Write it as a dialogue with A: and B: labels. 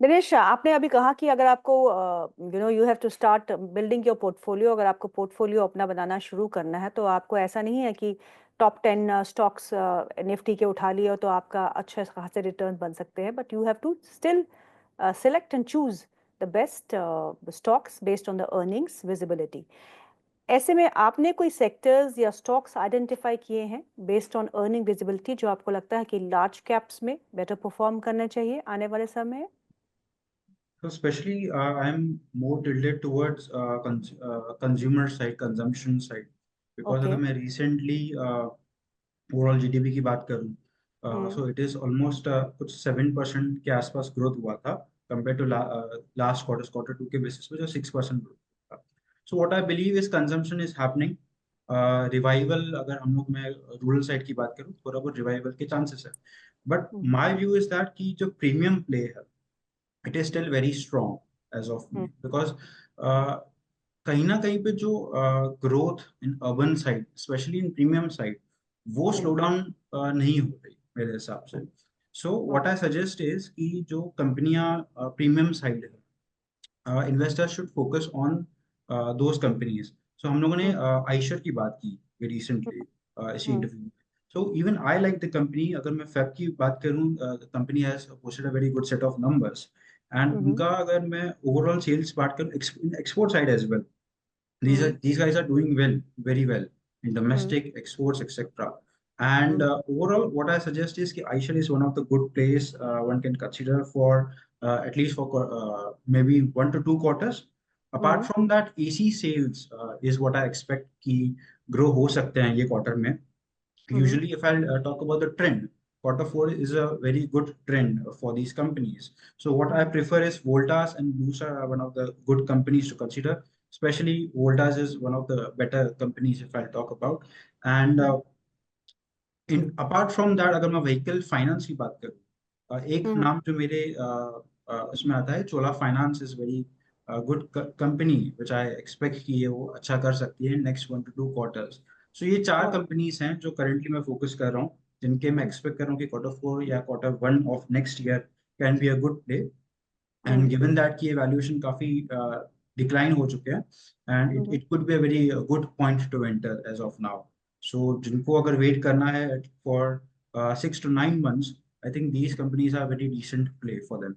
A: दिनेश, आपने अभी कहा कि अगर आपको you have to start building your portfolio. अगर आपको पोर्टफोलियो अपना बनाना शुरू करना है तो आपको ऐसा नहीं है कि टॉप 10 स्टॉक्स निफ्टी के उठा लिए हो तो आपका अच्छे खासे रिटर्न बन सकते हैं, but you have to still select and choose the best stocks based on the earnings visibility. ऐसे में आपने कोई सेक्टर्स या स्टॉक्स आइडेंटिफाई किए हैं बेस्ड ऑन अर्निंग विजिबिलिटी जो आपको लगता है कि लार्ज कैप्स में बेटर परफॉर्म करना चाहिए आने वाले समय?
B: So especially, I'm more tilted towards consumer side, consumption side, because
A: okay.
B: अगर मैं recently ओवरऑल जीडीपी की बात करूं,
A: हम्म।
B: सो इट इज ऑलमोस्ट कुछ 7% के आसपास ग्रोथ हुआ था कंपेयर टू लास्ट क्वार्टर 2 के बेसिस पे जो 6% ग्रोथ था। सो what I believe is consumption is happening. Revival, अगर हम लोग मैं रूरल साइड की बात करूं, थोड़ा बहुत रिवाइवल के चांसेस है, but
A: hmm.
B: My view is that कि जो प्रीमियम प्ले है it is still very strong as of me,
A: hmm.
B: Because कहीं ना कहीं पे जो growth in urban side, specially in premium side, वो स्लो
A: हम्म।
B: डाउन नहीं हो रही मेरे हिसाब से। So what I
A: okay.
B: Suggest is कि जो कंपनियां प्रीमियम साइड है, investors should focus on those companies. So हम लोगों ने
A: हम्म।
B: आइशर की बात की रिसेंटली इसी
A: हम्म।
B: इंटरव्यू में। So even I like the company. अगर मैं फेब की बात करूं, company has posted a very good set of numbers, and
A: hmm.
B: उनका अगर मैं ओवरऑल सेल्स बात करूं export side as well,
A: hmm.
B: these guys are doing well, very well in
A: hmm.
B: domestic exports, etc. And
A: हम्म।
B: overall, what I suggest is that Aisha is one of the good place one can consider for at least for maybe 1 to 2 quarters. Apart
A: hmm.
B: from that, AC sales is what I expect ki grow ho sakte hain ye quarter mein.
A: Hmm.
B: Usually, if I talk about the trend, quarter 4 is a very good trend for these companies. So what I
A: hmm.
B: prefer is Voltas and Bluestar are one of the good companies to consider. Especially Voltas is one of the better companies if I talk about. And in apart from that, अगर मैं vehicle finance की बात करूँ, एक
A: हम्म।
B: नाम जो मेरे उसमें आता है, Chola finance is very good company which I expect कि ये वो अच्छा कर सकती है नेक्स्ट 1 to 2 quarters. सो ये चार
A: ओ,
B: कंपनीज हैं जो करंटली मैं फोकस कर रहा हूँ, जिनके मैं एक्सपेक्ट कर रहा हूँ कि क्वार्टर 4 या quarter 1 of next year can be a good play. And
A: hmm.
B: Given that कि ये वैल्यूएशन काफी डिक्लाइन हो चुके हैं, and it
A: hmm.
B: It could be a very good point to enter as of now. So जिनको अगर wait करना है for 6 to 9 months, I think these companies are very decent play for them.